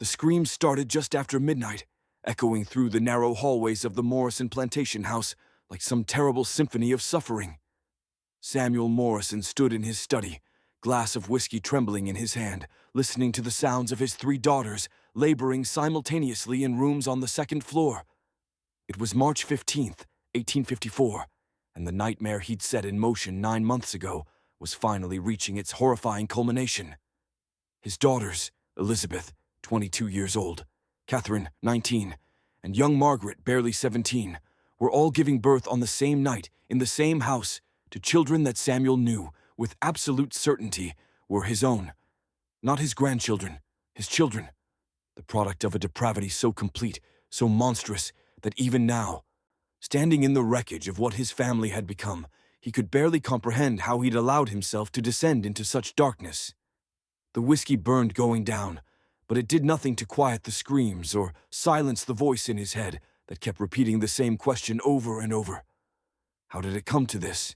The screams started just after midnight, echoing through the narrow hallways of the Morrison plantation house like some terrible symphony of suffering. Samuel Morrison stood in his study, glass of whiskey trembling in his hand, listening to the sounds of his three daughters laboring simultaneously in rooms on the second floor. It was March 15th, 1854, and the nightmare he'd set in motion 9 months ago was finally reaching its horrifying culmination. His daughters, Elizabeth, 22 years old, Catherine, 19, and young Margaret, barely 17, were all giving birth on the same night in the same house to children that Samuel knew, with absolute certainty, were his own. Not his grandchildren, his children. The product of a depravity so complete, so monstrous, that even now, standing in the wreckage of what his family had become, he could barely comprehend how he'd allowed himself to descend into such darkness. The whiskey burned going down, but it did nothing to quiet the screams or silence the voice in his head that kept repeating the same question over and over. How did it come to this?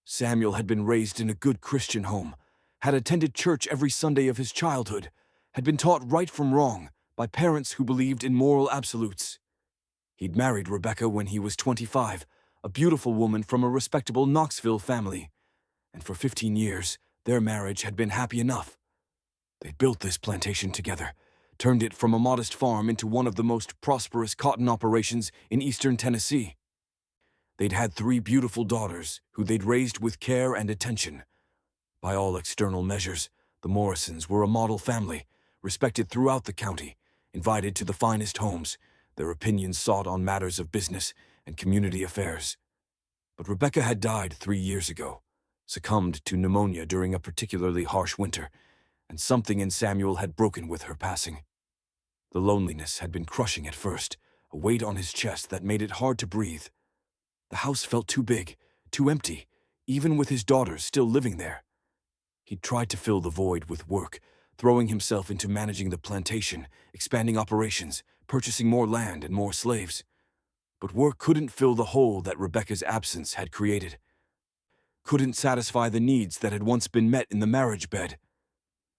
Samuel had been raised in a good Christian home, had attended church every Sunday of his childhood, had been taught right from wrong by parents who believed in moral absolutes. He'd married Rebecca when he was 25, a beautiful woman from a respectable Knoxville family, and for 15 years, their marriage had been happy enough. They'd built this plantation together, turned it from a modest farm into one of the most prosperous cotton operations in eastern Tennessee. They'd had 3 beautiful daughters who they'd raised with care and attention. By all external measures, the Morrisons were a model family, respected throughout the county, invited to the finest homes, their opinions sought on matters of business and community affairs. But Rebecca had died 3 years ago, succumbed to pneumonia during a particularly harsh winter, and something in Samuel had broken with her passing. The loneliness had been crushing at first, a weight on his chest that made it hard to breathe. The house felt too big, too empty, even with his daughters still living there. He'd tried to fill the void with work, throwing himself into managing the plantation, expanding operations, purchasing more land and more slaves. But work couldn't fill the hole that Rebecca's absence had created. Couldn't satisfy the needs that had once been met in the marriage bed.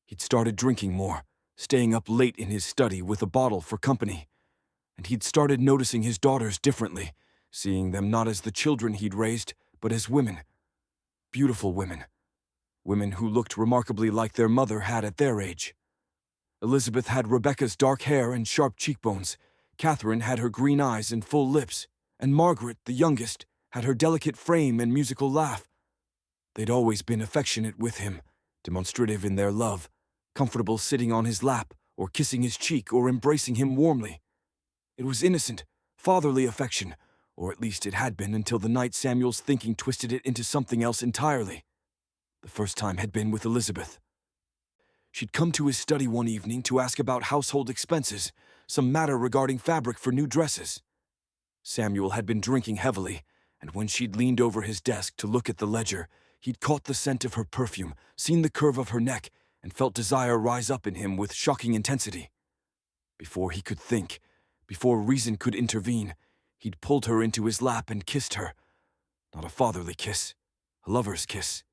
He'd started drinking more, staying up late in his study with a bottle for company. And he'd started noticing his daughters differently, seeing them not as the children he'd raised, but as women. Beautiful women. Women who looked remarkably like their mother had at their age. Elizabeth had Rebecca's dark hair and sharp cheekbones. Catherine had her green eyes and full lips. And Margaret, the youngest, had her delicate frame and musical laugh. They'd always been affectionate with him, demonstrative in their love, comfortable sitting on his lap or kissing his cheek or embracing him warmly. It was innocent, fatherly affection, or at least it had been until the night Samuel's thinking twisted it into something else entirely. The first time had been with Elizabeth. She'd come to his study one evening to ask about household expenses, some matter regarding fabric for new dresses. Samuel had been drinking heavily, and when she'd leaned over his desk to look at the ledger, he'd caught the scent of her perfume, seen the curve of her neck, and felt desire rise up in him with shocking intensity. Before he could think, before reason could intervene, he'd pulled her into his lap and kissed her. Not a fatherly kiss, a lover's kiss.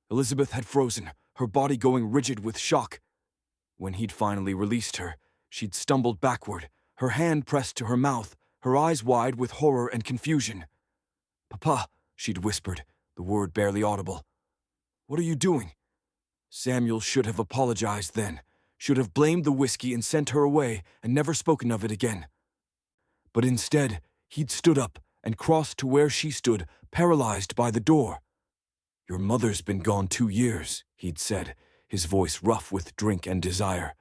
Elizabeth had frozen, her body going rigid with shock. When he'd finally released her, she'd stumbled backward, her hand pressed to her mouth, her eyes wide with horror and confusion. "Papa," she'd whispered, the word barely audible. "What are you doing?" Samuel should have apologized then, should have blamed the whiskey and sent her away and never spoken of it again. But instead, he'd stood up and crossed to where she stood, paralyzed by the door. "Your mother's been gone 2 years," he'd said, his voice rough with drink and desire.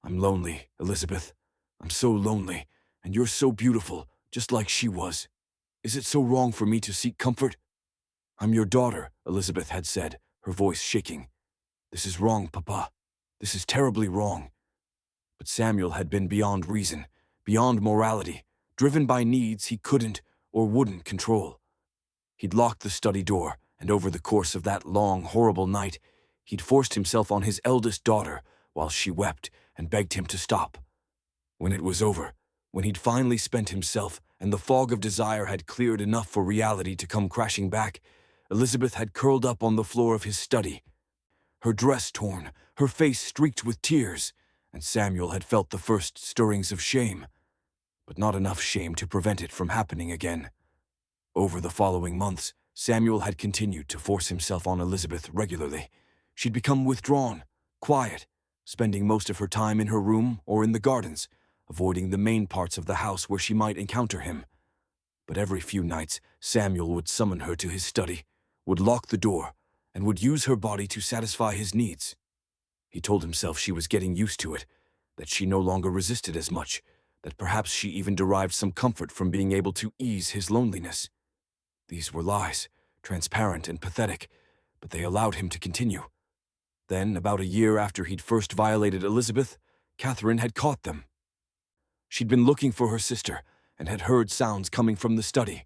"I'm lonely, Elizabeth. I'm so lonely, and you're so beautiful, just like she was. Is it so wrong for me to seek comfort?" "I'm your daughter," Elizabeth had said, her voice shaking. "This is wrong, Papa. This is terribly wrong." But Samuel had been beyond reason, beyond morality, driven by needs he couldn't or wouldn't control. He'd locked the study door, and over the course of that long, horrible night, he'd forced himself on his eldest daughter while she wept and begged him to stop. When it was over, when he'd finally spent himself and the fog of desire had cleared enough for reality to come crashing back, Elizabeth had curled up on the floor of his study, her dress torn, her face streaked with tears, and Samuel had felt the first stirrings of shame, but not enough shame to prevent it from happening again. Over the following months, Samuel had continued to force himself on Elizabeth regularly. She'd become withdrawn, quiet, spending most of her time in her room or in the gardens, avoiding the main parts of the house where she might encounter him. But every few nights, Samuel would summon her to his study, would lock the door, and would use her body to satisfy his needs. He told himself she was getting used to it, that she no longer resisted as much, that perhaps she even derived some comfort from being able to ease his loneliness. These were lies, transparent and pathetic, but they allowed him to continue. Then, about a year after he'd first violated Elizabeth, Catherine had caught them. She'd been looking for her sister and had heard sounds coming from the study.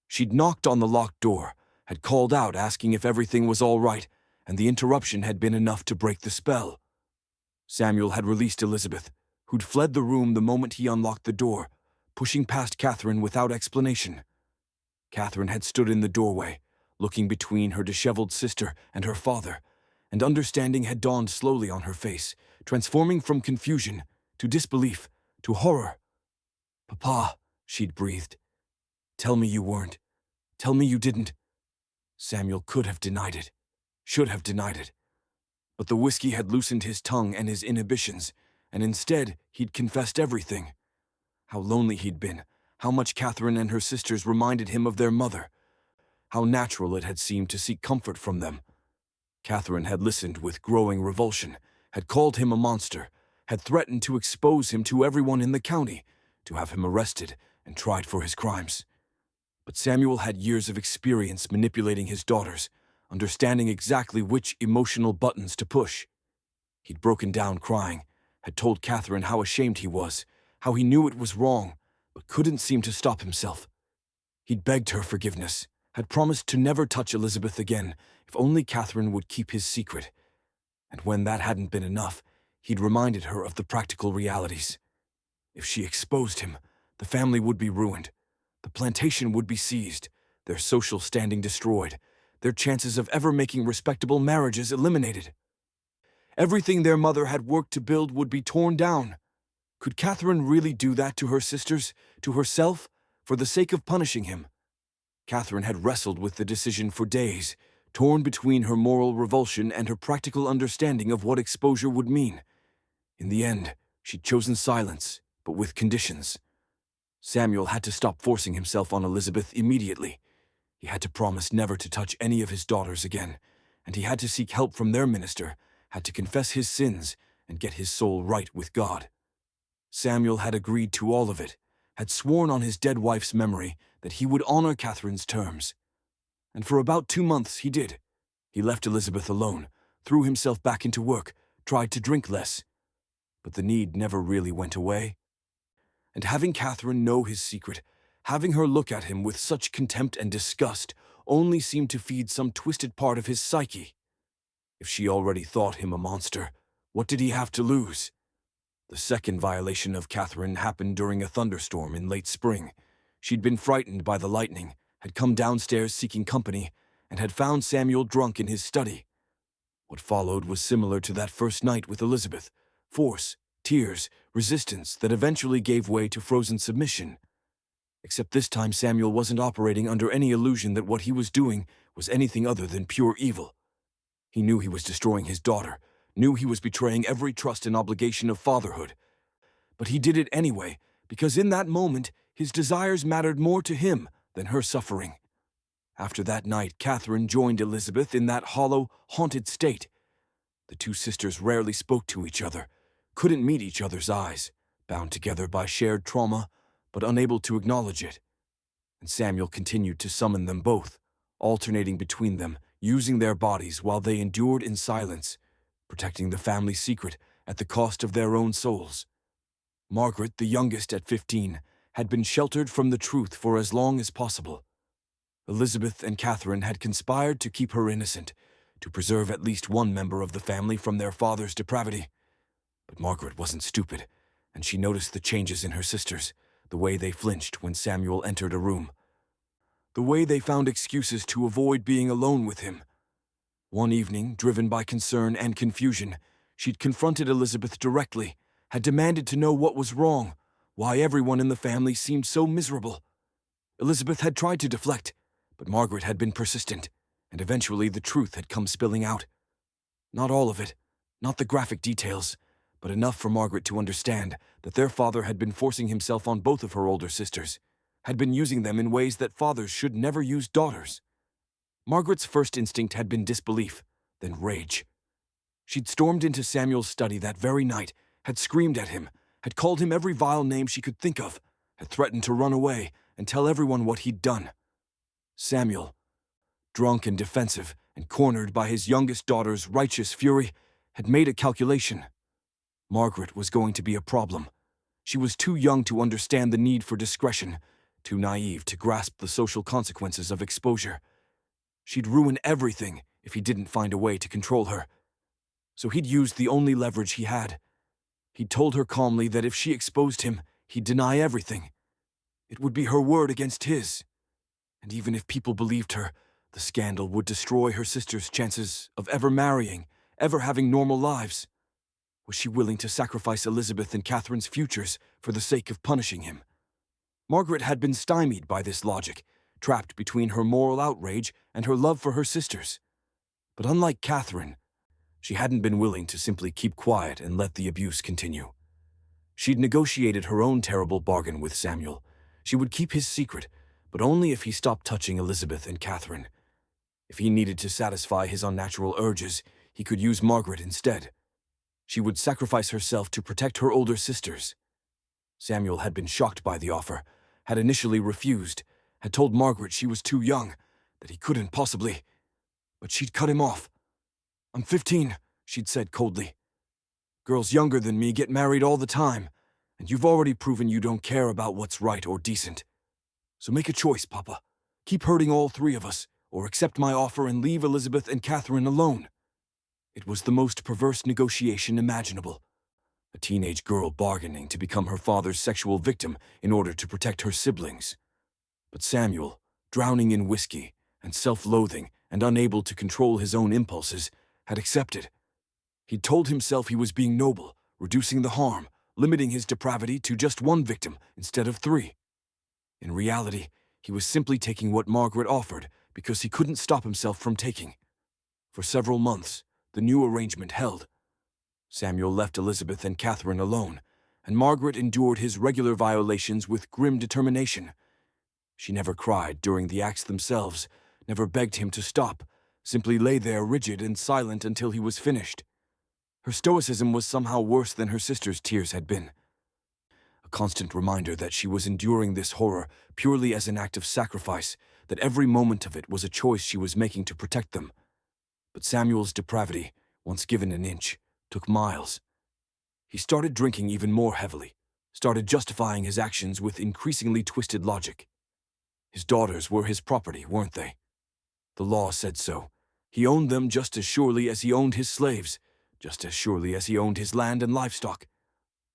She'd knocked on the locked door, had called out asking if everything was all right, and the interruption had been enough to break the spell. Samuel had released Elizabeth, who'd fled the room the moment he unlocked the door, pushing past Catherine without explanation. Catherine had stood in the doorway, looking between her disheveled sister and her father, and understanding had dawned slowly on her face, transforming from confusion to disbelief to horror. "Papa," she'd breathed. "Tell me you weren't. Tell me you didn't." Samuel could have denied it, should have denied it. But the whiskey had loosened his tongue and his inhibitions, and instead he'd confessed everything. How lonely he'd been, how much Catherine and her sisters reminded him of their mother, how natural it had seemed to seek comfort from them. Catherine had listened with growing revulsion, had called him a monster, had threatened to expose him to everyone in the county, to have him arrested and tried for his crimes. But Samuel had years of experience manipulating his daughters, understanding exactly which emotional buttons to push. He'd broken down crying, had told Catherine how ashamed he was, how he knew it was wrong, but couldn't seem to stop himself. He'd begged her forgiveness, had promised to never touch Elizabeth again, if only Catherine would keep his secret. And when that hadn't been enough, he'd reminded her of the practical realities. If she exposed him, the family would be ruined. The plantation would be seized, their social standing destroyed, their chances of ever making respectable marriages eliminated. Everything their mother had worked to build would be torn down. Could Catherine really do that to her sisters, to herself, for the sake of punishing him? Catherine had wrestled with the decision for days, torn between her moral revulsion and her practical understanding of what exposure would mean. In the end, she'd chosen silence, but with conditions. Samuel had to stop forcing himself on Elizabeth immediately. He had to promise never to touch any of his daughters again, and he had to seek help from their minister, had to confess his sins and get his soul right with God. Samuel had agreed to all of it, had sworn on his dead wife's memory that he would honor Catherine's terms. And for about 2 months he did. He left Elizabeth alone, threw himself back into work, tried to drink less. But the need never really went away. And having Catherine know his secret, having her look at him with such contempt and disgust, only seemed to feed some twisted part of his psyche. If she already thought him a monster, what did he have to lose? The second violation of Catherine happened during a thunderstorm in late spring. She'd been frightened by the lightning, had come downstairs seeking company, and had found Samuel drunk in his study. What followed was similar to that first night with Elizabeth: force, tears, resistance that eventually gave way to frozen submission. Except this time Samuel wasn't operating under any illusion that what he was doing was anything other than pure evil. He knew he was destroying his daughter, knew he was betraying every trust and obligation of fatherhood. But he did it anyway, because in that moment his desires mattered more to him than her suffering. After that night, Catherine joined Elizabeth in that hollow, haunted state. The two sisters rarely spoke to each other, couldn't meet each other's eyes, bound together by shared trauma, but unable to acknowledge it. And Samuel continued to summon them both, alternating between them, using their bodies while they endured in silence, protecting the family secret at the cost of their own souls. Margaret, the youngest at 15, had been sheltered from the truth for as long as possible. Elizabeth and Catherine had conspired to keep her innocent, to preserve at least one member of the family from their father's depravity. But Margaret wasn't stupid, and she noticed the changes in her sisters, the way they flinched when Samuel entered a room, the way they found excuses to avoid being alone with him. One evening, driven by concern and confusion, She'd confronted Elizabeth directly, had demanded to know what was wrong, why everyone in the family seemed so miserable. Elizabeth had tried to deflect, but Margaret had been persistent, and eventually the truth had come spilling out. Not all of it, not the graphic details, but enough for Margaret to understand that their father had been forcing himself on both of her older sisters, had been using them in ways that fathers should never use daughters. Margaret's first instinct had been disbelief, then rage. She'd stormed into Samuel's study that very night, had screamed at him, had called him every vile name she could think of, had threatened to run away and tell everyone what he'd done. Samuel, drunk and defensive and cornered by his youngest daughter's righteous fury, had made a calculation. Margaret was going to be a problem. She was too young to understand the need for discretion, too naive to grasp the social consequences of exposure. She'd ruin everything if he didn't find a way to control her. So he'd used the only leverage he had. He'd told her calmly that if she exposed him, he'd deny everything. It would be her word against his. And even if people believed her, the scandal would destroy her sister's chances of ever marrying, ever having normal lives. Was she willing to sacrifice Elizabeth and Catherine's futures for the sake of punishing him? Margaret had been stymied by this logic, trapped between her moral outrage and her love for her sisters. But unlike Catherine, she hadn't been willing to simply keep quiet and let the abuse continue. She'd negotiated her own terrible bargain with Samuel. She would keep his secret, but only if he stopped touching Elizabeth and Catherine. If he needed to satisfy his unnatural urges, he could use Margaret instead. She would sacrifice herself to protect her older sisters. Samuel had been shocked by the offer, had initially refused, had told Margaret she was too young, that he couldn't possibly. But she'd cut him off. "I'm 15, she'd said coldly. "Girls younger than me get married all the time, and you've already proven you don't care about what's right or decent. So make a choice, Papa. Keep hurting all three of us, or accept my offer and leave Elizabeth and Catherine alone." It was the most perverse negotiation imaginable. A teenage girl bargaining to become her father's sexual victim in order to protect her siblings. But Samuel, drowning in whiskey and self-loathing and unable to control his own impulses, had accepted. He'd told himself he was being noble, reducing the harm, limiting his depravity to just one victim instead of three. In reality, he was simply taking what Margaret offered because he couldn't stop himself from taking. For several months, the new arrangement held. Samuel left Elizabeth and Catherine alone, and Margaret endured his regular violations with grim determination. She never cried during the acts themselves, never begged him to stop, simply lay there rigid and silent until he was finished. Her stoicism was somehow worse than her sister's tears had been. A constant reminder that she was enduring this horror purely as an act of sacrifice, that every moment of it was a choice she was making to protect them. But Samuel's depravity, once given an inch, took miles. He started drinking even more heavily, started justifying his actions with increasingly twisted logic. His daughters were his property, weren't they? The law said so. He owned them just as surely as he owned his slaves, just as surely as he owned his land and livestock.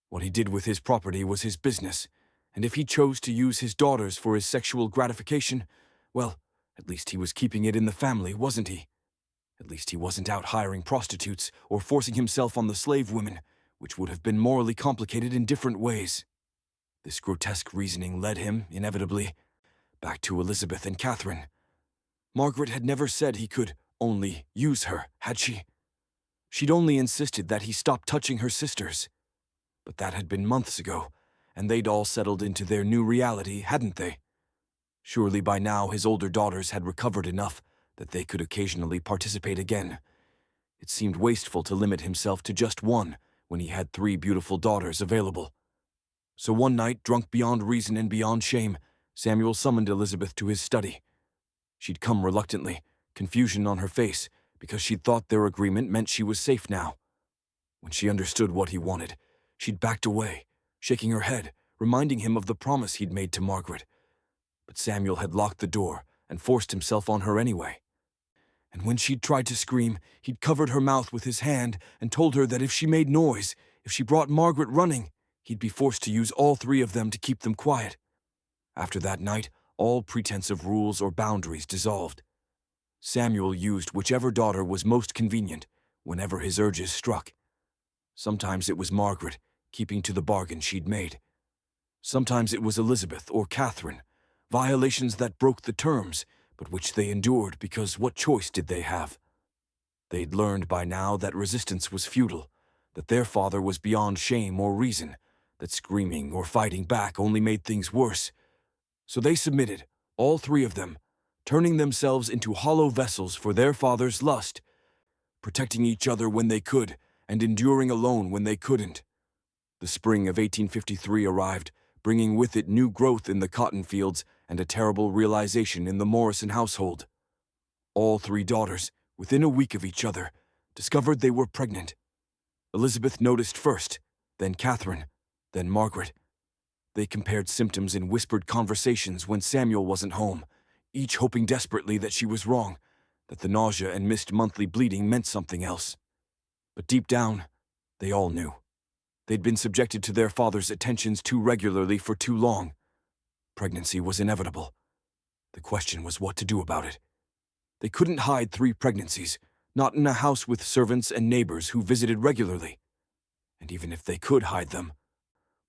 What he did with his property was his business, and if he chose to use his daughters for his sexual gratification, well, at least he was keeping it in the family, wasn't he? At least he wasn't out hiring prostitutes or forcing himself on the slave women, which would have been morally complicated in different ways. This grotesque reasoning led him, inevitably, back to Elizabeth and Catherine. Margaret had never said he could only use her, had she? She'd only insisted that he stop touching her sisters. But that had been months ago, and they'd all settled into their new reality, hadn't they? Surely by now his older daughters had recovered enough that they could occasionally participate again. It seemed wasteful to limit himself to just one when he had three beautiful daughters available. So one night, drunk beyond reason and beyond shame, Samuel summoned Elizabeth to his study. She'd come reluctantly, confusion on her face, because she'd thought their agreement meant she was safe now. When she understood what he wanted, she'd backed away, shaking her head, reminding him of the promise he'd made to Margaret. But Samuel had locked the door and forced himself on her anyway. And when she'd tried to scream, he'd covered her mouth with his hand and told her that if she made noise, if she brought Margaret running, he'd be forced to use all three of them to keep them quiet. After that night, all pretense of rules or boundaries dissolved. Samuel used whichever daughter was most convenient, whenever his urges struck. Sometimes it was Margaret, keeping to the bargain she'd made. Sometimes it was Elizabeth or Catherine, violations that broke the terms, but which they endured because what choice did they have? They'd learned by now that resistance was futile, that their father was beyond shame or reason, that screaming or fighting back only made things worse. So they submitted, all three of them, turning themselves into hollow vessels for their father's lust, protecting each other when they could, and enduring alone when they couldn't. The spring of 1853 arrived, bringing with it new growth in the cotton fields and a terrible realization in the Morrison household. All three daughters, within a week of each other, discovered they were pregnant. Elizabeth noticed first, then Catherine, then Margaret. They compared symptoms in whispered conversations when Samuel wasn't home, each hoping desperately that she was wrong, that the nausea and missed monthly bleeding meant something else. But deep down, they all knew. They'd been subjected to their father's attentions too regularly for too long. Pregnancy was inevitable. The question was what to do about it. They couldn't hide 3 pregnancies, not in a house with servants and neighbors who visited regularly. And even if they could hide them,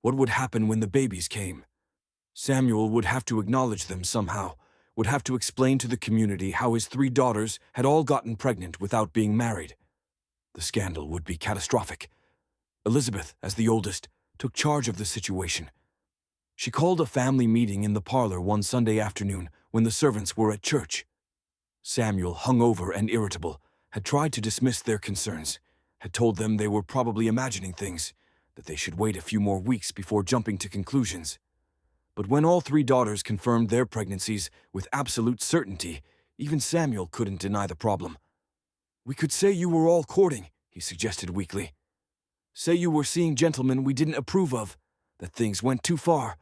what would happen when the babies came? Samuel would have to acknowledge them somehow, would have to explain to the community how his 3 daughters had all gotten pregnant without being married. The scandal would be catastrophic. Elizabeth, as the oldest, took charge of the situation. She called a family meeting in the parlor one Sunday afternoon when the servants were at church. Samuel, hungover and irritable, had tried to dismiss their concerns, had told them they were probably imagining things, that they should wait a few more weeks before jumping to conclusions. But when all 3 daughters confirmed their pregnancies with absolute certainty, even Samuel couldn't deny the problem. "We could say you were all courting," he suggested weakly. "Say you were seeing gentlemen we didn't approve of, that things went too far,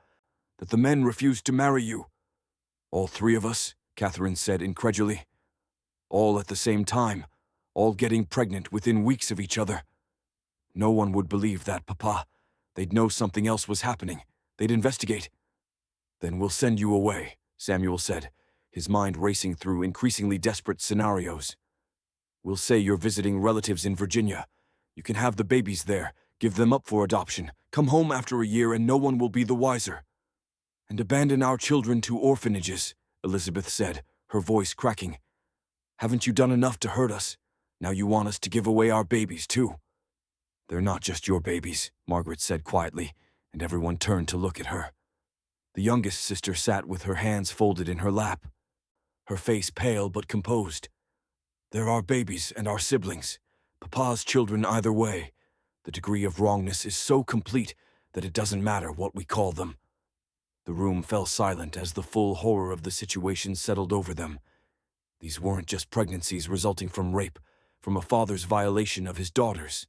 that the men refused to marry you." "All 3 of us," Catherine said incredulously. "All at the same time, all getting pregnant within weeks of each other. No one would believe that, Papa. They'd know something else was happening. They'd investigate." "Then we'll send you away," Samuel said, his mind racing through increasingly desperate scenarios. "We'll say you're visiting relatives in Virginia. You can have the babies there, give them up for adoption, come home after a year and no one will be the wiser." "And abandon our children to orphanages," Elizabeth said, her voice cracking. "Haven't you done enough to hurt us? Now you want us to give away our babies, too." "They're not just your babies," Margaret said quietly, and everyone turned to look at her. The youngest sister sat with her hands folded in her lap, her face pale but composed. "They're our babies and our siblings, Papa's children either way. The degree of wrongness is so complete that it doesn't matter what we call them." The room fell silent as the full horror of the situation settled over them. These weren't just pregnancies resulting from rape, from a father's violation of his daughters.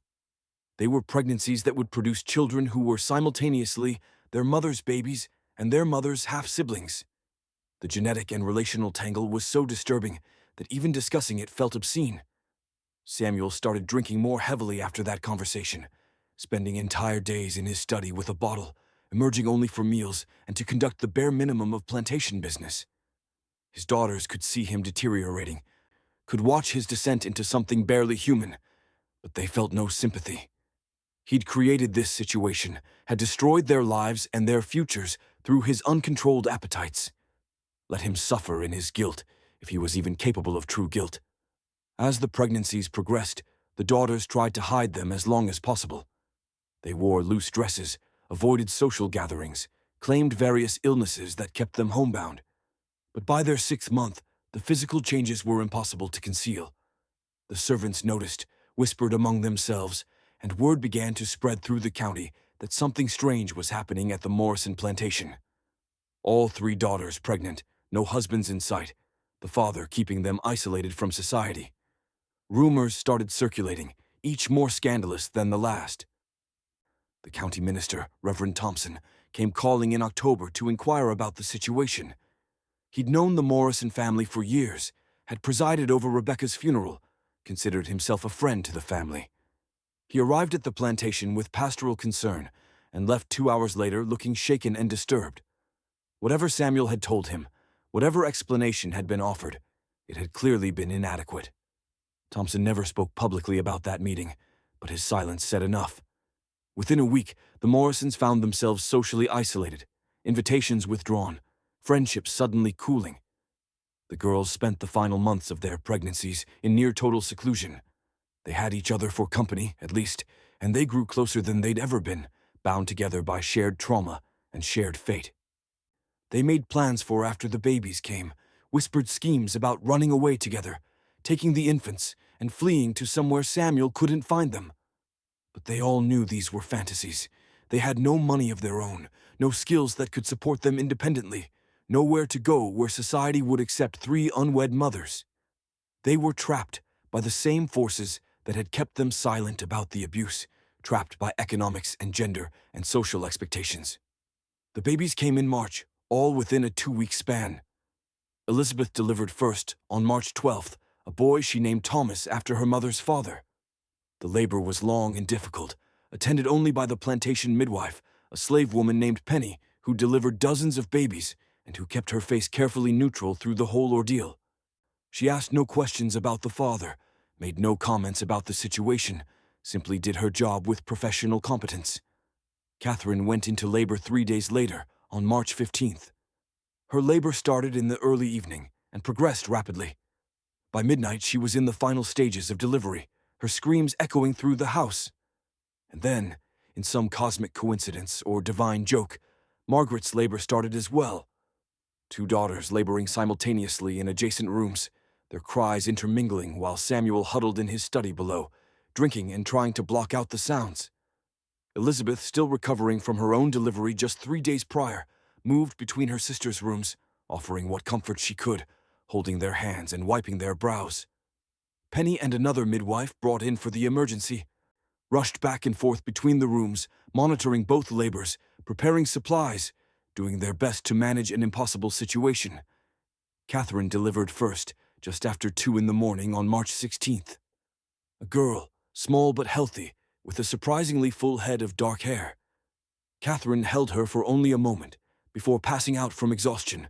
They were pregnancies that would produce children who were simultaneously their mother's babies and their mother's half-siblings. The genetic and relational tangle was so disturbing that even discussing it felt obscene. Samuel started drinking more heavily after that conversation, spending entire days in his study with a bottle, emerging only for meals and to conduct the bare minimum of plantation business. His daughters could see him deteriorating, could watch his descent into something barely human, but they felt no sympathy. He'd created this situation, had destroyed their lives and their futures through his uncontrolled appetites. Let him suffer in his guilt, if he was even capable of true guilt. As the pregnancies progressed, the daughters tried to hide them as long as possible. They wore loose dresses, avoided social gatherings, claimed various illnesses that kept them homebound. But by their 6th month, the physical changes were impossible to conceal. The servants noticed, whispered among themselves, and word began to spread through the county that something strange was happening at the Morrison plantation. All 3 daughters pregnant, no husbands in sight, the father keeping them isolated from society. Rumors started circulating, each more scandalous than the last. The county minister, Reverend Thompson, came calling in October to inquire about the situation. He'd known the Morrison family for years, had presided over Rebecca's funeral, considered himself a friend to the family. He arrived at the plantation with pastoral concern and left 2 hours later looking shaken and disturbed. Whatever Samuel had told him, whatever explanation had been offered, it had clearly been inadequate. Thompson never spoke publicly about that meeting, but his silence said enough. Within a week, the Morrisons found themselves socially isolated, invitations withdrawn, friendships suddenly cooling. The girls spent the final months of their pregnancies in near total seclusion. They had each other for company, at least, and they grew closer than they'd ever been, bound together by shared trauma and shared fate. They made plans for after the babies came, whispered schemes about running away together, taking the infants, and fleeing to somewhere Samuel couldn't find them. But they all knew these were fantasies. They had no money of their own, no skills that could support them independently, nowhere to go where society would accept 3 unwed mothers. They were trapped by the same forces that had kept them silent about the abuse, trapped by economics and gender and social expectations. The babies came in March, all within a 2-week span. Elizabeth delivered first, on March 12th, a boy she named Thomas after her mother's father. The labor was long and difficult, attended only by the plantation midwife, a slave woman named Penny, who delivered dozens of babies and who kept her face carefully neutral through the whole ordeal. She asked no questions about the father, made no comments about the situation, simply did her job with professional competence. Catherine went into labor 3 days later, on March 15th. Her labor started in the early evening and progressed rapidly. By midnight, she was in the final stages of delivery, her screams echoing through the house. And then, in some cosmic coincidence or divine joke, Margaret's labor started as well. 2 daughters laboring simultaneously in adjacent rooms, their cries intermingling while Samuel huddled in his study below, drinking and trying to block out the sounds. Elizabeth, still recovering from her own delivery just 3 days prior, moved between her sisters' rooms, offering what comfort she could, holding their hands and wiping their brows. Penny and another midwife brought in for the emergency, rushed back and forth between the rooms, monitoring both labors, preparing supplies, doing their best to manage an impossible situation. Catherine delivered first, just after 2 in the morning on March 16th. A girl, small but healthy, with a surprisingly full head of dark hair. Catherine held her for only a moment, before passing out from exhaustion,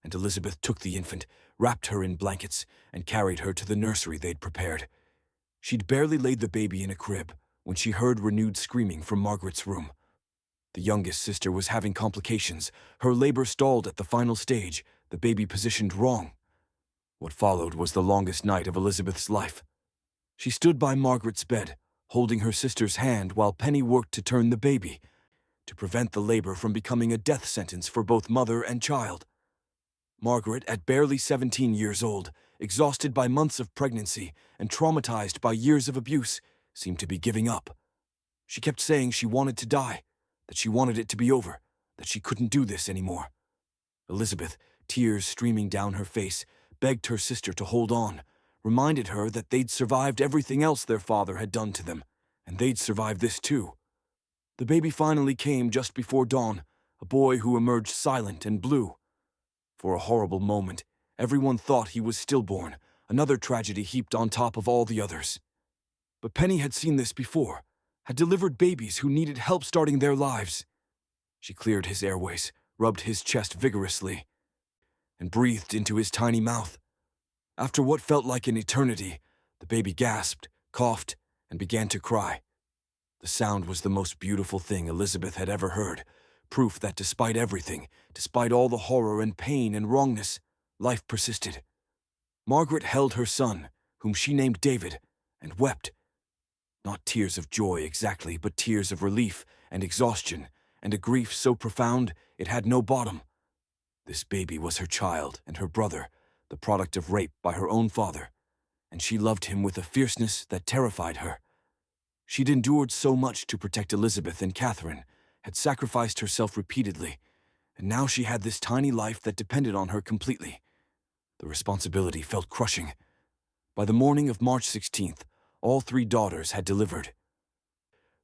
and Elizabeth took the infant, wrapped her in blankets, and carried her to the nursery they'd prepared. She'd barely laid the baby in a crib when she heard renewed screaming from Margaret's room. The youngest sister was having complications. Her labor stalled at the final stage, the baby positioned wrong. What followed was the longest night of Elizabeth's life. She stood by Margaret's bed, holding her sister's hand while Penny worked to turn the baby, to prevent the labor from becoming a death sentence for both mother and child. Margaret, at barely 17 years old, exhausted by months of pregnancy and traumatized by years of abuse, seemed to be giving up. She kept saying she wanted to die, that she wanted it to be over, that she couldn't do this anymore. Elizabeth, tears streaming down her face, begged her sister to hold on, reminded her that they'd survived everything else their father had done to them, and they'd survive this too. The baby finally came just before dawn, a boy who emerged silent and blue. For a horrible moment, everyone thought he was stillborn, another tragedy heaped on top of all the others. But Penny had seen this before, had delivered babies who needed help starting their lives. She cleared his airways, rubbed his chest vigorously, and breathed into his tiny mouth. After what felt like an eternity, the baby gasped, coughed, and began to cry. The sound was the most beautiful thing Elizabeth had ever heard, proof that despite everything, despite all the horror and pain and wrongness, life persisted. Margaret held her son, whom she named David, and wept. Not tears of joy exactly, but tears of relief and exhaustion, and a grief so profound it had no bottom. This baby was her child and her brother, the product of rape by her own father, and she loved him with a fierceness that terrified her. She'd endured so much to protect Elizabeth and Catherine, had sacrificed herself repeatedly, and now she had this tiny life that depended on her completely. The responsibility felt crushing. By the morning of March 16th, all 3 daughters had delivered.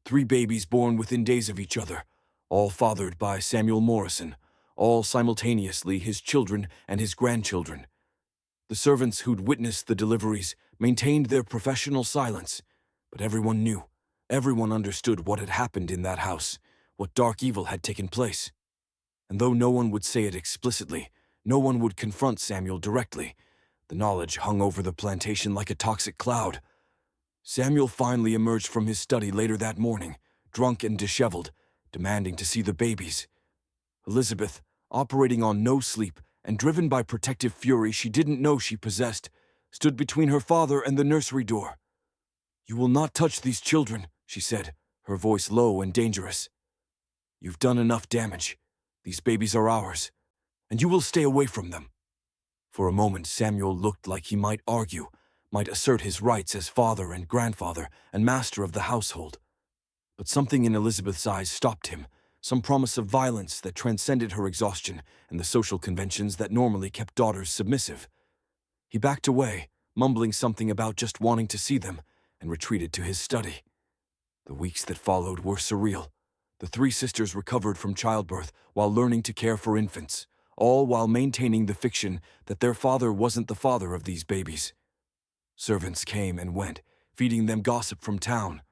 3 babies born within days of each other, all fathered by Samuel Morrison, all simultaneously his children and his grandchildren. The servants who'd witnessed the deliveries maintained their professional silence, but everyone knew, everyone understood what had happened in that house, what dark evil had taken place. And though no one would say it explicitly, no one would confront Samuel directly, the knowledge hung over the plantation like a toxic cloud. Samuel finally emerged from his study later that morning, drunk and disheveled, demanding to see the babies. Elizabeth, operating on no sleep and driven by protective fury she didn't know she possessed, stood between her father and the nursery door. "You will not touch these children," she said, her voice low and dangerous. "You've done enough damage. These babies are ours, and you will stay away from them." For a moment, Samuel looked like he might argue, might assert his rights as father and grandfather and master of the household. But something in Elizabeth's eyes stopped him, some promise of violence that transcended her exhaustion and the social conventions that normally kept daughters submissive. He backed away, mumbling something about just wanting to see them, and retreated to his study. The weeks that followed were surreal. The three sisters recovered from childbirth while learning to care for infants, all while maintaining the fiction that their father wasn't the father of these babies. Servants came and went, feeding them gossip from town.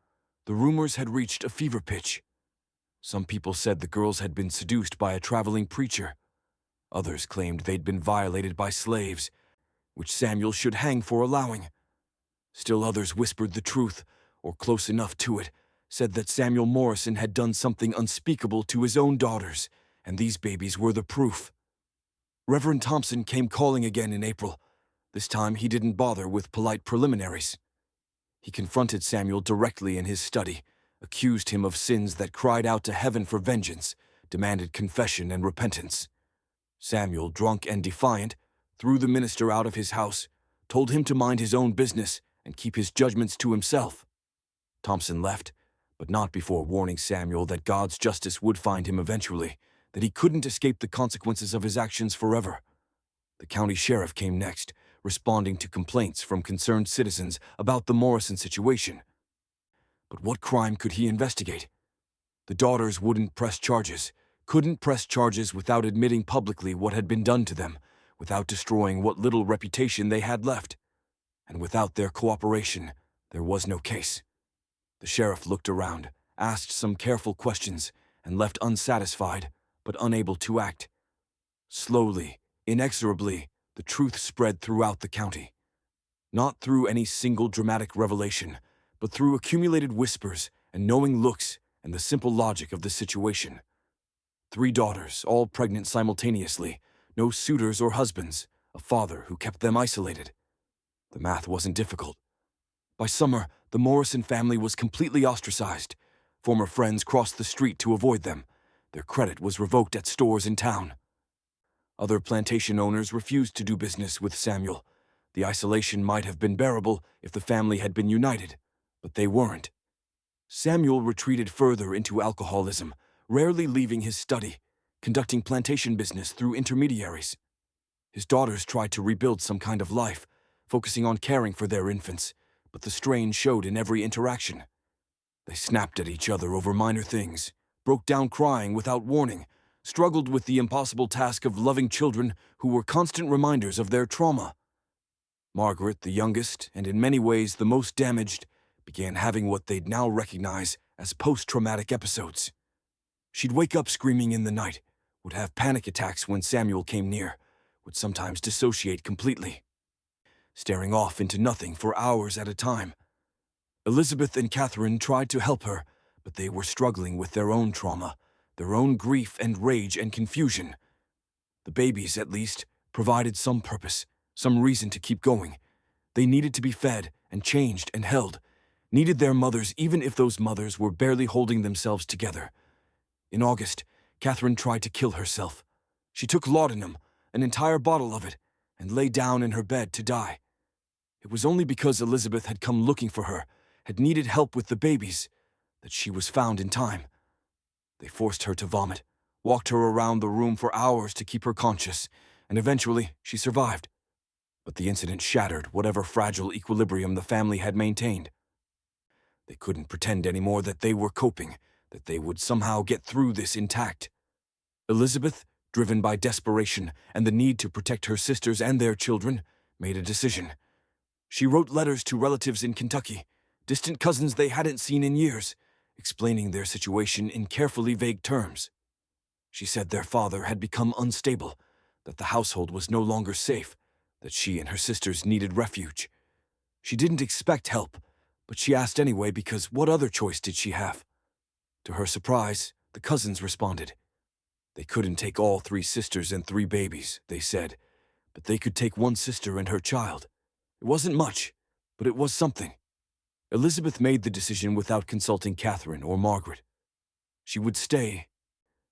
The rumors had reached a fever pitch. Some people said the girls had been seduced by a traveling preacher. Others claimed they'd been violated by slaves, which Samuel should hang for allowing. Still others whispered the truth, or close enough to it, said that Samuel Morrison had done something unspeakable to his own daughters, and these babies were the proof. Reverend Thompson came calling again in April. This time he didn't bother with polite preliminaries. He confronted Samuel directly in his study, accused him of sins that cried out to heaven for vengeance, demanded confession and repentance. Samuel, drunk and defiant, threw the minister out of his house, told him to mind his own business and keep his judgments to himself. Thompson left, but not before warning Samuel that God's justice would find him eventually, that he couldn't escape the consequences of his actions forever. The county sheriff came next, responding to complaints from concerned citizens about the Morrison situation. But what crime could he investigate? The daughters wouldn't press charges, couldn't press charges without admitting publicly what had been done to them, without destroying what little reputation they had left. And without their cooperation, there was no case. The sheriff looked around, asked some careful questions, and left unsatisfied, but unable to act. Slowly, inexorably, the truth spread throughout the county. Not through any single dramatic revelation, but through accumulated whispers and knowing looks and the simple logic of the situation. 3 daughters, all pregnant simultaneously, no suitors or husbands, a father who kept them isolated. The math wasn't difficult. By summer, the Morrison family was completely ostracized. Former friends crossed the street to avoid them. Their credit was revoked at stores in town. Other plantation owners refused to do business with Samuel. The isolation might have been bearable if the family had been united, but they weren't. Samuel retreated further into alcoholism, rarely leaving his study, conducting plantation business through intermediaries. His daughters tried to rebuild some kind of life, focusing on caring for their infants, but the strain showed in every interaction. They snapped at each other over minor things, broke down crying without warning, struggled with the impossible task of loving children who were constant reminders of their trauma. Margaret, the youngest and in many ways the most damaged, began having what they'd now recognize as post-traumatic episodes. She'd wake up screaming in the night, would have panic attacks when Samuel came near, would sometimes dissociate completely, staring off into nothing for hours at a time. Elizabeth and Catherine tried to help her, but they were struggling with their own trauma, their own grief and rage and confusion. The babies, at least, provided some purpose, some reason to keep going. They needed to be fed and changed and held, needed their mothers even if those mothers were barely holding themselves together. In August, Catherine tried to kill herself. She took laudanum, an entire bottle of it, and lay down in her bed to die. It was only because Elizabeth had come looking for her, had needed help with the babies, that she was found in time. They forced her to vomit, walked her around the room for hours to keep her conscious, and eventually she survived. But the incident shattered whatever fragile equilibrium the family had maintained. They couldn't pretend anymore that they were coping, that they would somehow get through this intact. Elizabeth, driven by desperation and the need to protect her sisters and their children, made a decision. She wrote letters to relatives in Kentucky, distant cousins they hadn't seen in years, explaining their situation in carefully vague terms. She said their father had become unstable, that the household was no longer safe, that she and her sisters needed refuge. She didn't expect help, but she asked anyway because what other choice did she have? To her surprise, the cousins responded. They couldn't take all 3 sisters and 3 babies, they said, but they could take 1 sister and her child. It wasn't much, but it was something. Elizabeth made the decision without consulting Catherine or Margaret. She would stay,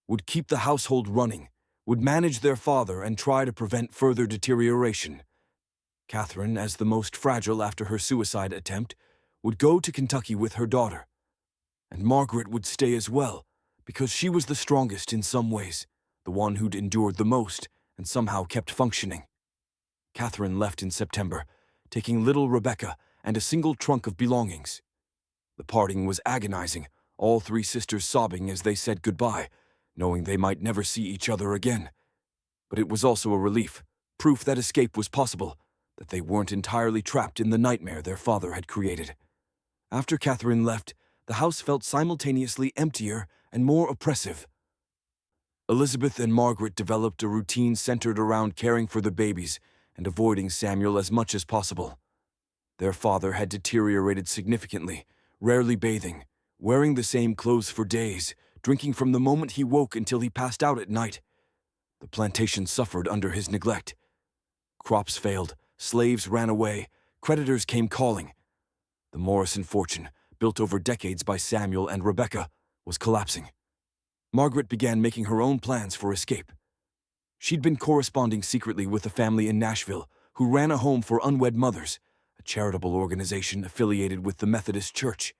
would keep the household running, would manage their father and try to prevent further deterioration. Catherine, as the most fragile after her suicide attempt, would go to Kentucky with her daughter. And Margaret would stay as well, because she was the strongest in some ways, the one who'd endured the most and somehow kept functioning. Catherine left in September, taking little Rebecca and a single trunk of belongings. The parting was agonizing, all 3 sisters sobbing as they said goodbye, knowing they might never see each other again. But it was also a relief, proof that escape was possible, that they weren't entirely trapped in the nightmare their father had created. After Catherine left, the house felt simultaneously emptier and more oppressive. Elizabeth and Margaret developed a routine centered around caring for the babies and avoiding Samuel as much as possible. Their father had deteriorated significantly, rarely bathing, wearing the same clothes for days, drinking from the moment he woke until he passed out at night. The plantation suffered under his neglect. Crops failed, slaves ran away, creditors came calling. The Morrison fortune, built over decades by Samuel and Rebecca, was collapsing. Margaret began making her own plans for escape. She'd been corresponding secretly with a family in Nashville who ran a home for unwed mothers, a charitable organization affiliated with the Methodist Church.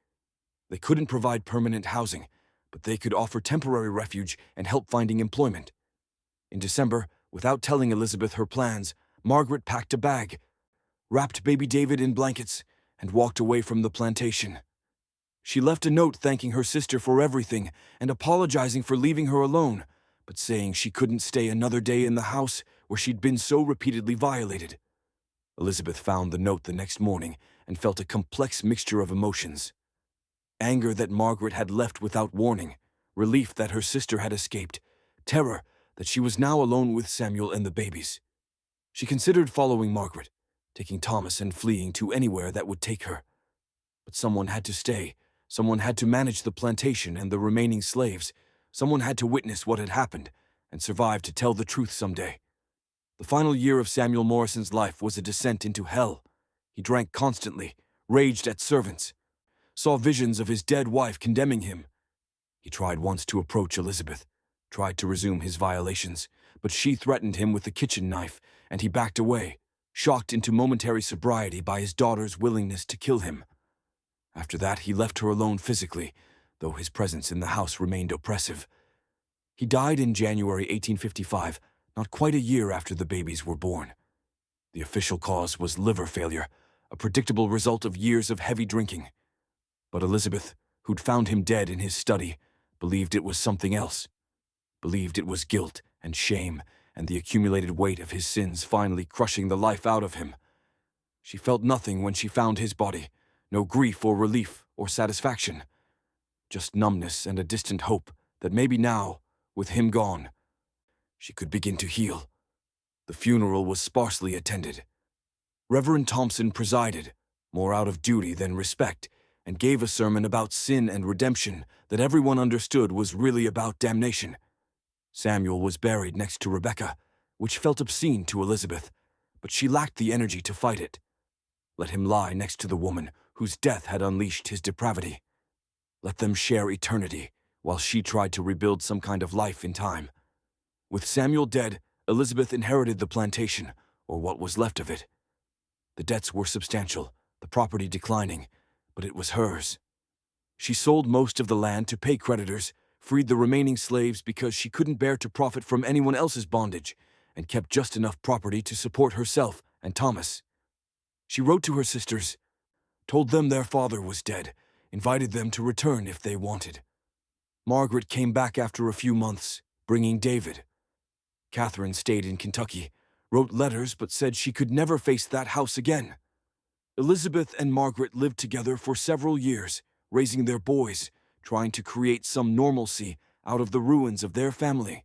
They couldn't provide permanent housing, but they could offer temporary refuge and help finding employment. In December, without telling Elizabeth her plans, Margaret packed a bag, wrapped baby David in blankets, and walked away from the plantation. She left a note thanking her sister for everything and apologizing for leaving her alone, but saying she couldn't stay another day in the house where she'd been so repeatedly violated. Elizabeth found the note the next morning and felt a complex mixture of emotions. Anger that Margaret had left without warning, relief that her sister had escaped, terror that she was now alone with Samuel and the babies. She considered following Margaret, taking Thomas and fleeing to anywhere that would take her. But someone had to stay. Someone had to manage the plantation and the remaining slaves. Someone had to witness what had happened and survive to tell the truth someday. The final year of Samuel Morrison's life was a descent into hell. He drank constantly, raged at servants, saw visions of his dead wife condemning him. He tried once to approach Elizabeth, tried to resume his violations, but she threatened him with a kitchen knife, and he backed away, shocked into momentary sobriety by his daughter's willingness to kill him. After that, he left her alone physically, though his presence in the house remained oppressive. He died in January 1855, not quite a year after the babies were born. The official cause was liver failure, a predictable result of years of heavy drinking. But Elizabeth, who'd found him dead in his study, believed it was something else. Believed it was guilt and shame and the accumulated weight of his sins finally crushing the life out of him. She felt nothing when she found his body, no grief or relief or satisfaction. Just numbness and a distant hope that maybe now, with him gone, she could begin to heal. The funeral was sparsely attended. Reverend Thompson presided, more out of duty than respect, and gave a sermon about sin and redemption that everyone understood was really about damnation. Samuel was buried next to Rebecca, which felt obscene to Elizabeth, but she lacked the energy to fight it. Let him lie next to the woman whose death had unleashed his depravity. Let them share eternity, while she tried to rebuild some kind of life in time. With Samuel dead, Elizabeth inherited the plantation, or what was left of it. The debts were substantial, the property declining, but it was hers. She sold most of the land to pay creditors, freed the remaining slaves because she couldn't bear to profit from anyone else's bondage, and kept just enough property to support herself and Thomas. She wrote to her sisters, told them their father was dead, invited them to return if they wanted. Margaret came back after a few months, bringing David. Catherine stayed in Kentucky, wrote letters but said she could never face that house again. Elizabeth and Margaret lived together for several years, raising their boys, trying to create some normalcy out of the ruins of their family.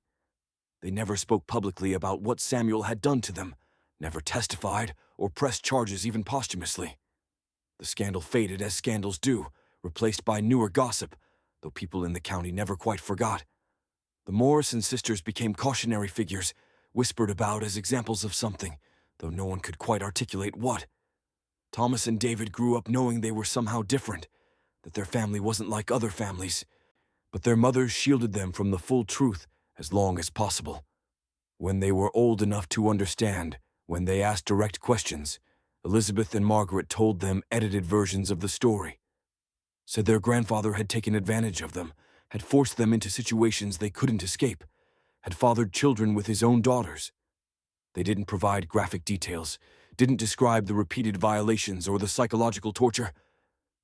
They never spoke publicly about what Samuel had done to them, never testified or pressed charges even posthumously. The scandal faded as scandals do, replaced by newer gossip, though people in the county never quite forgot. The Morrison sisters became cautionary figures, whispered about as examples of something, though no one could quite articulate what. Thomas and David grew up knowing they were somehow different, that their family wasn't like other families, but their mothers shielded them from the full truth as long as possible. When they were old enough to understand, when they asked direct questions, Elizabeth and Margaret told them edited versions of the story. Said their grandfather had taken advantage of them, had forced them into situations they couldn't escape, had fathered children with his own daughters. They didn't provide graphic details, didn't describe the repeated violations or the psychological torture,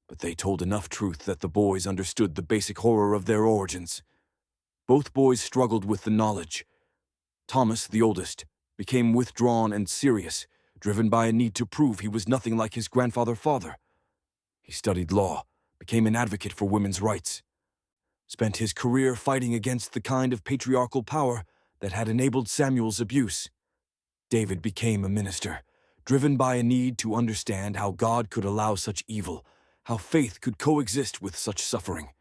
but they told enough truth that the boys understood the basic horror of their origins. Both boys struggled with the knowledge. Thomas, the oldest, became withdrawn and serious, driven by a need to prove he was nothing like his grandfather. He studied law, became an advocate for women's rights, spent his career fighting against the kind of patriarchal power that had enabled Samuel's abuse. David became a minister, driven by a need to understand how God could allow such evil, how faith could coexist with such suffering.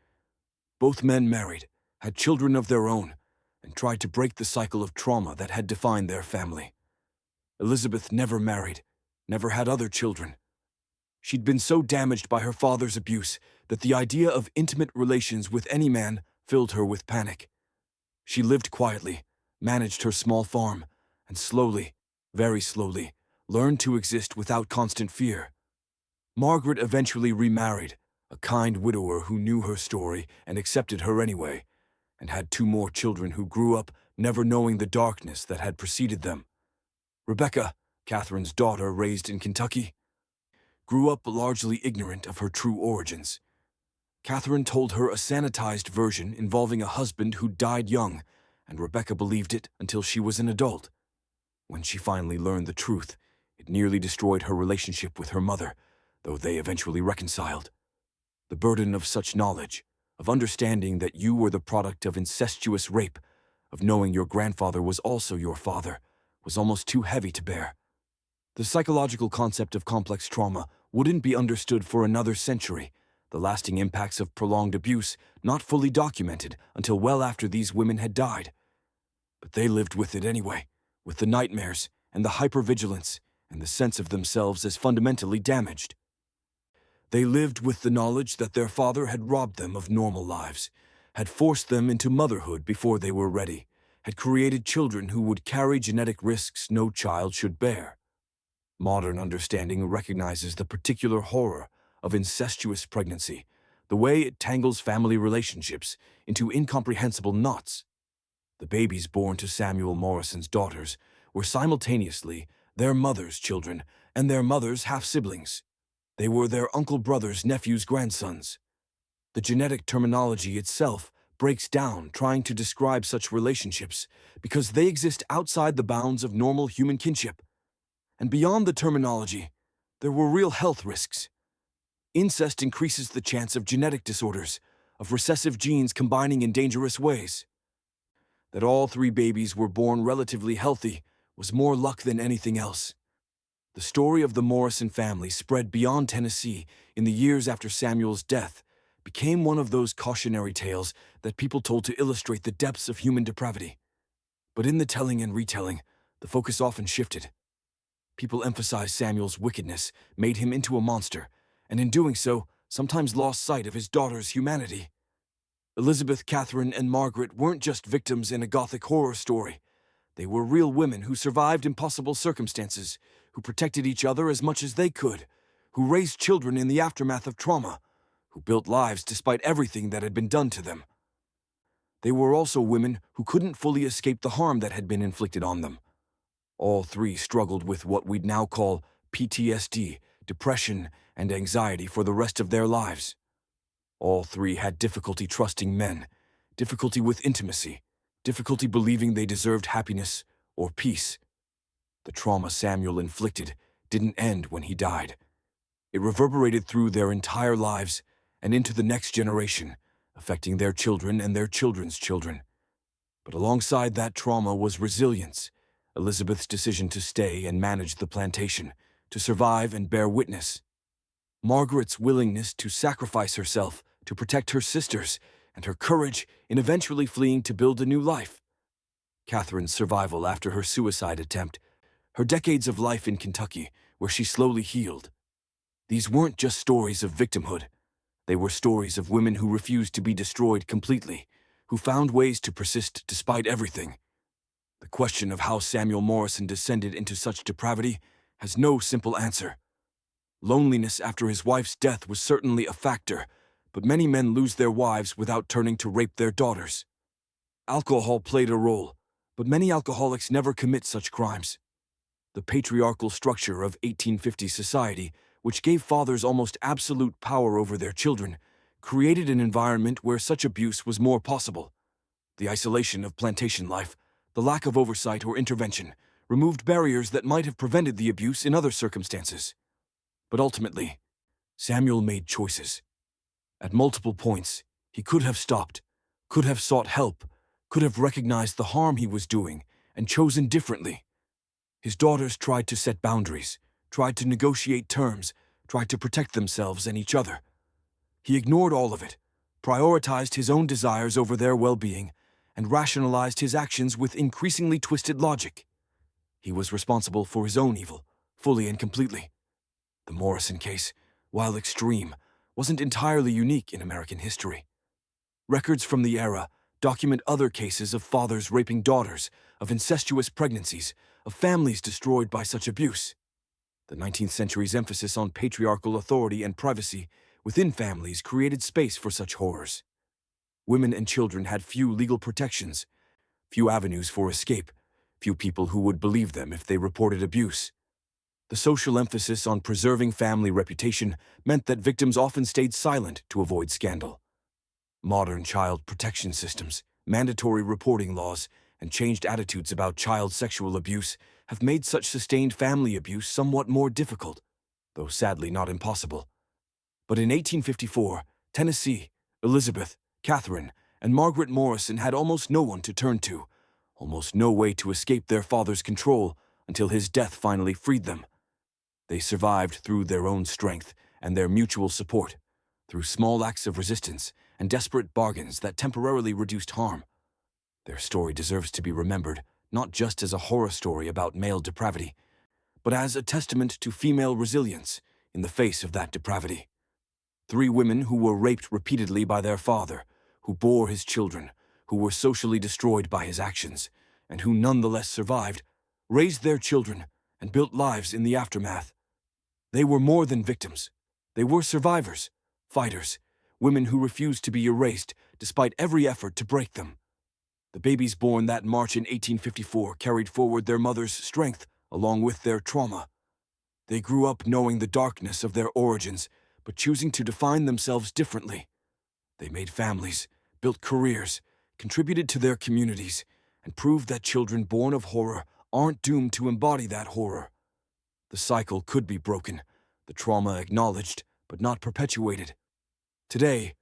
Both men married, had children of their own, and tried to break the cycle of trauma that had defined their family. Elizabeth never married, never had other children. She'd been so damaged by her father's abuse that the idea of intimate relations with any man filled her with panic. She lived quietly, managed her small farm, and slowly, very slowly, learned to exist without constant fear. Margaret eventually remarried, a kind widower who knew her story and accepted her anyway, and had 2 more children who grew up never knowing the darkness that had preceded them. Rebecca, Catherine's daughter raised in Kentucky, grew up largely ignorant of her true origins. Catherine told her a sanitized version involving a husband who died young, and Rebecca believed it until she was an adult. When she finally learned the truth, it nearly destroyed her relationship with her mother, though they eventually reconciled. The burden of such knowledge, of understanding that you were the product of incestuous rape, of knowing your grandfather was also your father, was almost too heavy to bear. The psychological concept of complex trauma wouldn't be understood for another century, the lasting impacts of prolonged abuse not fully documented until well after these women had died. But they lived with it anyway, with the nightmares and the hypervigilance and the sense of themselves as fundamentally damaged. They lived with the knowledge that their father had robbed them of normal lives, had forced them into motherhood before they were ready, had created children who would carry genetic risks no child should bear. Modern understanding recognizes the particular horror of incestuous pregnancy, the way it tangles family relationships into incomprehensible knots. The babies born to Samuel Morrison's daughters were simultaneously their mother's children and their mother's half-siblings. They were their uncle brother's nephew's grandsons. The genetic terminology itself breaks down trying to describe such relationships because they exist outside the bounds of normal human kinship. And beyond the terminology, there were real health risks. Incest increases the chance of genetic disorders, of recessive genes combining in dangerous ways. That all 3 babies were born relatively healthy was more luck than anything else. The story of the Morrison family spread beyond Tennessee in the years after Samuel's death, became one of those cautionary tales that people told to illustrate the depths of human depravity. But in the telling and retelling, the focus often shifted. People emphasized Samuel's wickedness, made him into a monster, and in doing so, sometimes lost sight of his daughter's humanity. Elizabeth, Catherine, and Margaret weren't just victims in a Gothic horror story. They were real women who survived impossible circumstances, who protected each other as much as they could, who raised children in the aftermath of trauma, who built lives despite everything that had been done to them. They were also women who couldn't fully escape the harm that had been inflicted on them. All 3 struggled with what we'd now call PTSD, depression, and anxiety for the rest of their lives. All 3 had difficulty trusting men, difficulty with intimacy, difficulty believing they deserved happiness or peace. The trauma Samuel inflicted didn't end when he died. It reverberated through their entire lives and into the next generation, affecting their children and their children's children. But alongside that trauma was resilience, Elizabeth's decision to stay and manage the plantation, to survive and bear witness. Margaret's willingness to sacrifice herself to protect her sisters and her courage in eventually fleeing to build a new life. Catherine's survival after her suicide attempt, her decades of life in Kentucky, where she slowly healed. These weren't just stories of victimhood. They were stories of women who refused to be destroyed completely, who found ways to persist despite everything. The question of how Samuel Morrison descended into such depravity has no simple answer. Loneliness after his wife's death was certainly a factor, but many men lose their wives without turning to rape their daughters. Alcohol played a role, but many alcoholics never commit such crimes. The patriarchal structure of 1850 society, which gave fathers almost absolute power over their children, created an environment where such abuse was more possible. The isolation of plantation life, the lack of oversight or intervention, removed barriers that might have prevented the abuse in other circumstances. But ultimately, Samuel made choices. At multiple points, he could have stopped, could have sought help, could have recognized the harm he was doing, and chosen differently. His daughters tried to set boundaries, tried to negotiate terms, tried to protect themselves and each other. He ignored all of it, prioritized his own desires over their well-being, and rationalized his actions with increasingly twisted logic. He was responsible for his own evil, fully and completely. The Morrison case, while extreme, wasn't entirely unique in American history. Records from the era document other cases of fathers raping daughters, of incestuous pregnancies, of families destroyed by such abuse. The 19th century's emphasis on patriarchal authority and privacy within families created space for such horrors. Women and children had few legal protections, few avenues for escape, few people who would believe them if they reported abuse. The social emphasis on preserving family reputation meant that victims often stayed silent to avoid scandal. Modern child protection systems, mandatory reporting laws, and changed attitudes about child sexual abuse have made such sustained family abuse somewhat more difficult, though sadly not impossible. But in 1854, Tennessee, Elizabeth, Catherine, and Margaret Morrison had almost no one to turn to, almost no way to escape their father's control until his death finally freed them. They survived through their own strength and their mutual support, through small acts of resistance and desperate bargains that temporarily reduced harm. Their story deserves to be remembered not just as a horror story about male depravity, but as a testament to female resilience in the face of that depravity. 3 women who were raped repeatedly by their father, who bore his children, who were socially destroyed by his actions, and who nonetheless survived, raised their children, and built lives in the aftermath. They were more than victims. They were survivors, fighters, women who refused to be erased despite every effort to break them. The babies born that March in 1854 carried forward their mother's strength along with their trauma. They grew up knowing the darkness of their origins, but choosing to define themselves differently. They made families, built careers, contributed to their communities, and proved that children born of horror aren't doomed to embody that horror. The cycle could be broken, the trauma acknowledged, but not perpetuated. Today,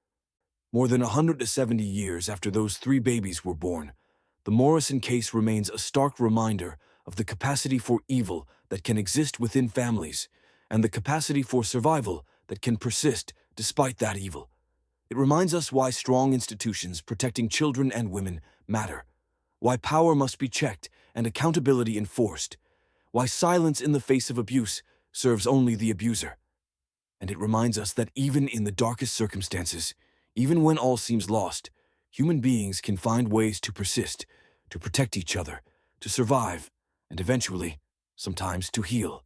more than 170 years after those 3 babies were born, the Morrison case remains a stark reminder of the capacity for evil that can exist within families, and the capacity for survival that can persist despite that evil. It reminds us why strong institutions protecting children and women matter, why power must be checked and accountability enforced, why silence in the face of abuse serves only the abuser. And it reminds us that even in the darkest circumstances, even when all seems lost, human beings can find ways to persist, to protect each other, to survive, and eventually, sometimes to heal.